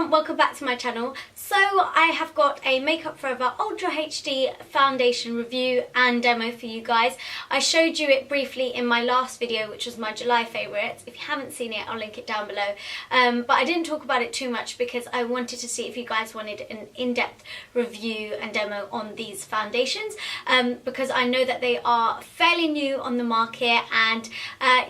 everyone, welcome back to my channel. So I have got a Makeup Forever Ultra HD foundation review and demo for you guys. I showed you it briefly in my last video, which was my July favourites. If you haven't seen it, I'll link it down below. But I didn't talk about it too much because I wanted to see if you guys wanted an in-depth review and demo on these foundations, because I know that they are fairly new on the market and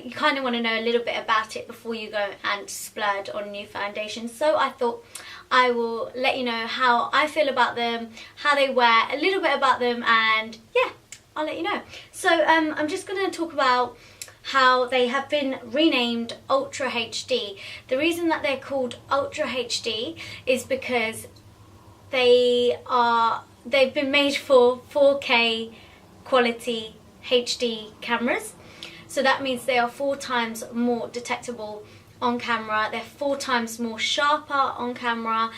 you kind of want to know a little bit about it before you go and splurge on new foundations. So I thought I will let you know how I feel about them, how they wear, a little bit about them, and yeah, I'll let you know. So I'm just going to talk about how they have been renamed Ultra HD. The reason that they're called Ultra HD is because they've been made for 4K quality HD cameras. So that means they are 4 times more detectable on camera, they're 4 times more sharper on camera,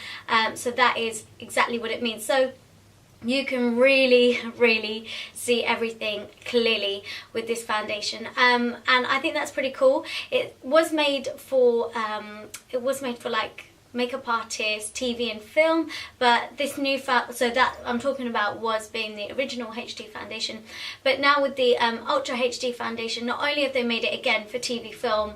so that is exactly what it means. So you can really see everything clearly with this foundation, and I think that's pretty cool. It was made for like makeup artists, TV and film, but this new so that I'm talking about was being the original HD foundation, but now with the Ultra HD foundation, not only have they made it again for TV, film,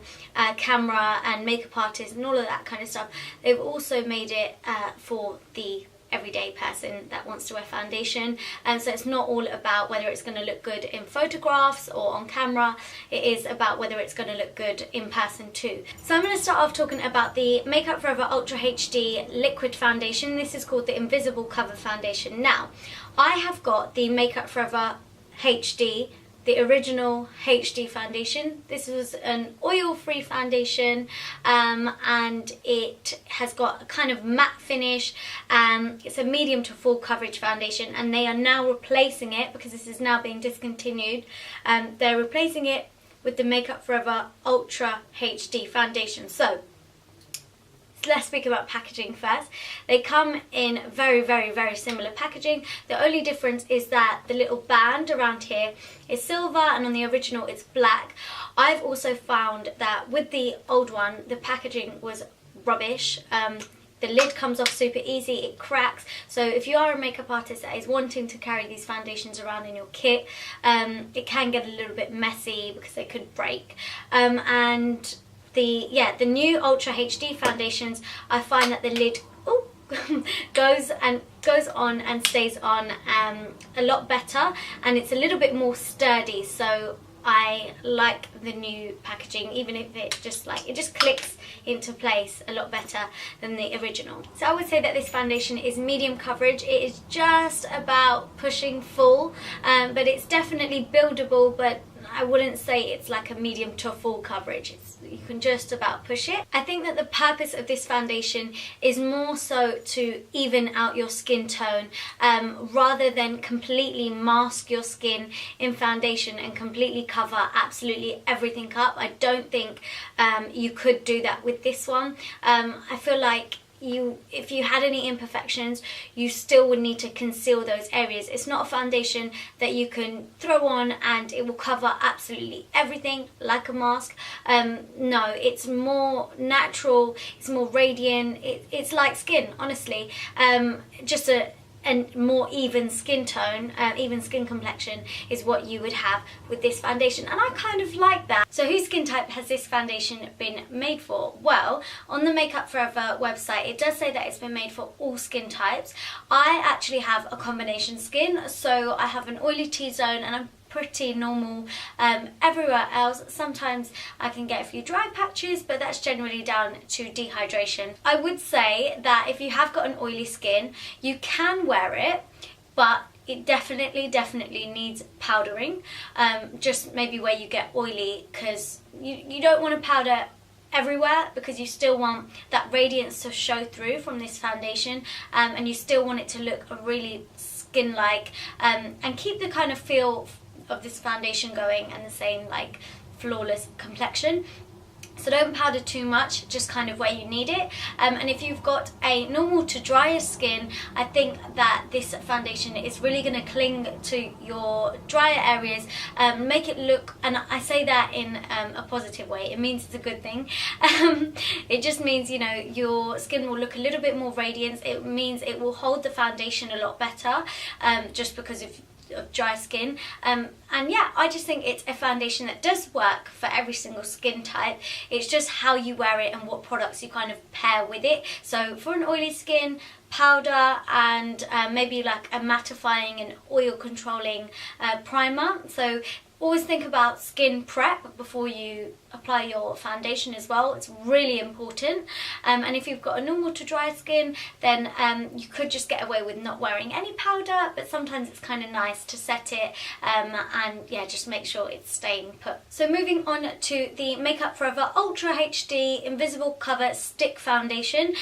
camera and makeup artists and all of that kind of stuff, they've also made it for the everyday person that wants to wear foundation. And so it's not all about whether it's going to look good in photographs or on camera, it is about whether it's going to look good in person too. So I'm going to start off talking about the Makeup Forever Ultra HD liquid foundation. This is called the Invisible Cover Foundation. Now I have got the Makeup Forever HD, the original HD foundation. This was an oil-free foundation, and it has got a kind of matte finish. It's a medium to full coverage foundation, and they are now replacing it, because this is now being discontinued, they're replacing it with the Makeup Forever Ultra HD foundation. So let's speak about packaging first. They come in very similar packaging. The only difference is that the little band around here is silver, and on the original it's black. I've also found that with the old one, the packaging was rubbish. The lid comes off super easy, it cracks. So if you are a makeup artist that is wanting to carry these foundations around in your kit, it can get a little bit messy because they could break. And the new Ultra HD foundations, I find that the lid goes on and stays on a lot better, and it's a little bit more sturdy. So I like the new packaging, even if it just clicks into place a lot better than the original. So I would say that this foundation is medium coverage. It is just about pushing full, but it's definitely buildable, but I wouldn't say it's like a medium to full coverage. You can just about push it. I think that the purpose of this foundation is more so to even out your skin tone, rather than completely mask your skin in foundation and completely cover absolutely everything up. I don't think you could do that with this one. I feel like if you had any imperfections, you still would need to conceal those areas. It's not a foundation that you can throw on and it will cover absolutely everything like a mask. No, it's more natural, it's more radiant, it's like skin, honestly. Just a more even skin tone, even skin complexion is what you would have with this foundation, and I kind of like that. So whose skin type has this foundation been made for? Well, on the Makeup Forever website it does say that it's been made for all skin types. I actually have a combination skin, so I have an oily T-zone and I'm pretty normal everywhere else. Sometimes I can get a few dry patches, but that's generally down to dehydration. I would say that if you have got an oily skin, you can wear it, but it definitely needs powdering, just maybe where you get oily, because you don't want to powder everywhere, because you still want that radiance to show through from this foundation, and you still want it to look really skin-like, and keep the kind of feel of this foundation going and the same like flawless complexion. So don't powder too much, just kind of where you need it. And if you've got a normal to drier skin, I think that this foundation is really going to cling to your drier areas, make it look, and I say that in a positive way, it means it's a good thing. It just means, you know, your skin will look a little bit more radiant. It means it will hold the foundation a lot better, just because of dry skin. And yeah, I just think it's a foundation that does work for every single skin type. It's just how you wear it and what products you kind of pair with it. So for an oily skin, powder and maybe like a mattifying and oil controlling primer. So always think about skin prep before you apply your foundation as well. It's really important. And if you've got a normal to dry skin, then you could just get away with not wearing any powder, but sometimes it's kind of nice to set it and yeah, just make sure it's staying put. So moving on to the Makeup Forever Ultra HD Invisible Cover Stick Foundation.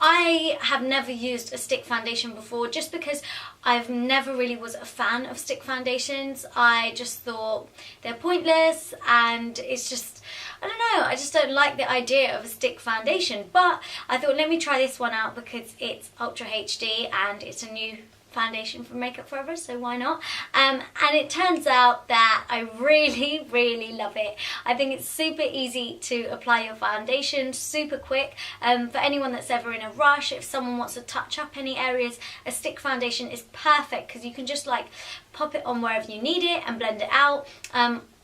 I have never used a stick foundation before, just because I've never really was a fan of stick foundations. I just thought they're pointless, and it's just, I don't know, I just don't like the idea of a stick foundation. But I thought, let me try this one out because it's Ultra HD and it's a new foundation from Makeup Forever, so why not? And it turns out that I really love it. I think it's super easy to apply your foundation, super quick. For anyone that's ever in a rush, if someone wants to touch up any areas, a stick foundation is perfect because you can just like pop it on wherever you need it and blend it out.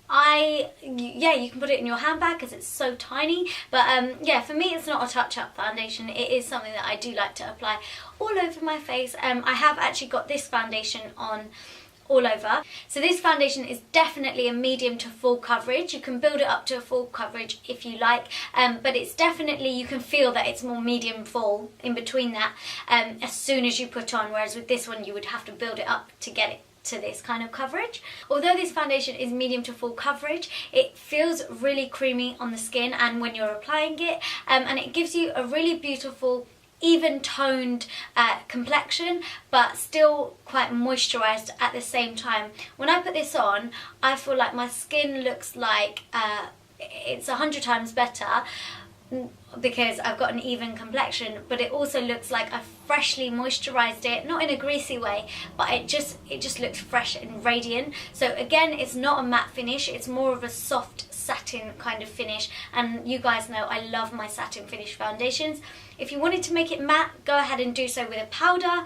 Yeah, you can put it in your handbag because it's so tiny, but yeah, for me it's not a touch-up foundation. It is something that I do like to apply all over my face. I have actually got this foundation on all over. So this foundation is definitely a medium to full coverage. You can build it up to a full coverage if you like, but it's definitely, you can feel that it's more medium full in between that as soon as you put on, whereas with this one you would have to build it up to get it to this kind of coverage. Although this foundation is medium to full coverage, it feels really creamy on the skin and when you're applying it, and it gives you a really beautiful even toned complexion, but still quite moisturized at the same time. When I put this on, I feel like my skin looks like it's 100 times better because I've got an even complexion, but it also looks like I've freshly moisturized it, not in a greasy way, but it just looks fresh and radiant. So again, it's not a matte finish, it's more of a soft satin kind of finish, and you guys know I love my satin finish foundations. If you wanted to make it matte, go ahead and do so with a powder,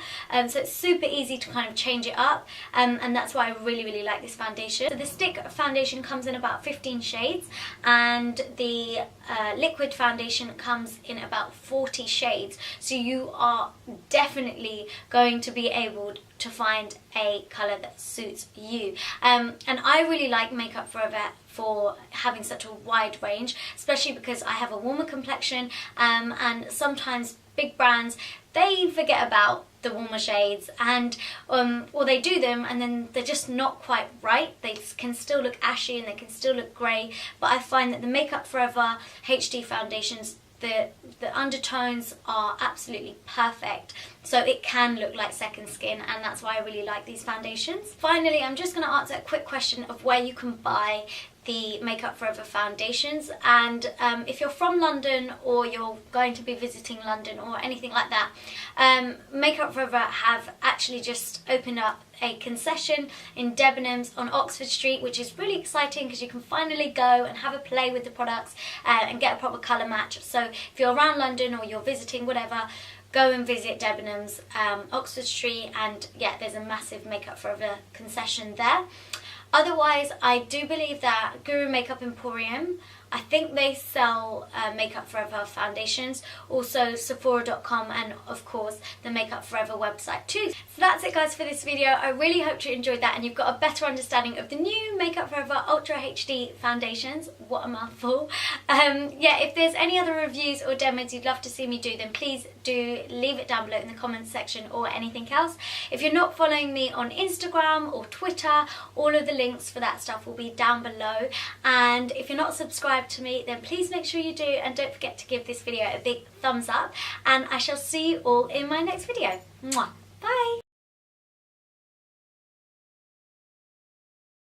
so it's super easy to kind of change it up, and that's why I really like this foundation. So the stick foundation comes in about 15 shades, and the liquid foundation comes in about 40 shades, so you are definitely going to be able to find a colour that suits you. And I really like Makeup Forever for having such a wide range, especially because I have a warmer complexion, and sometimes big brands, they forget about the warmer shades, and or they do them and then they're just not quite right. They can still look ashy and they can still look grey, but I find that the Makeup Forever HD foundations, the undertones are absolutely perfect, so it can look like second skin, and that's why I really like these foundations. Finally, I'm just going to answer a quick question of where you can buy the Makeup Forever foundations, and if you're from London or you're going to be visiting London or anything like that, Makeup Forever have actually just opened up a concession in Debenhams on Oxford Street, which is really exciting because you can finally go and have a play with the products and get a proper colour match. So if you're around London or you're visiting, whatever, go and visit Debenhams, Oxford Street, and yeah, there's a massive Makeup Forever concession there. Otherwise, I do believe that Guru Makeup Emporium, I think they sell Makeup Forever foundations, also Sephora.com, and of course the Makeup Forever website too. So that's it guys for this video. I really hope you enjoyed that and you've got a better understanding of the new Makeup Forever Ultra HD foundations. What a mouthful. Yeah, if there's any other reviews or demos you'd love to see me do, then please do leave it down below in the comments section, or anything else. If you're not following me on Instagram or Twitter, all of the links for that stuff will be down below. And if you're not subscribed to me, then please make sure you do, and don't forget to give this video a big thumbs up, and I shall see you all in my next video. Mwah. Bye!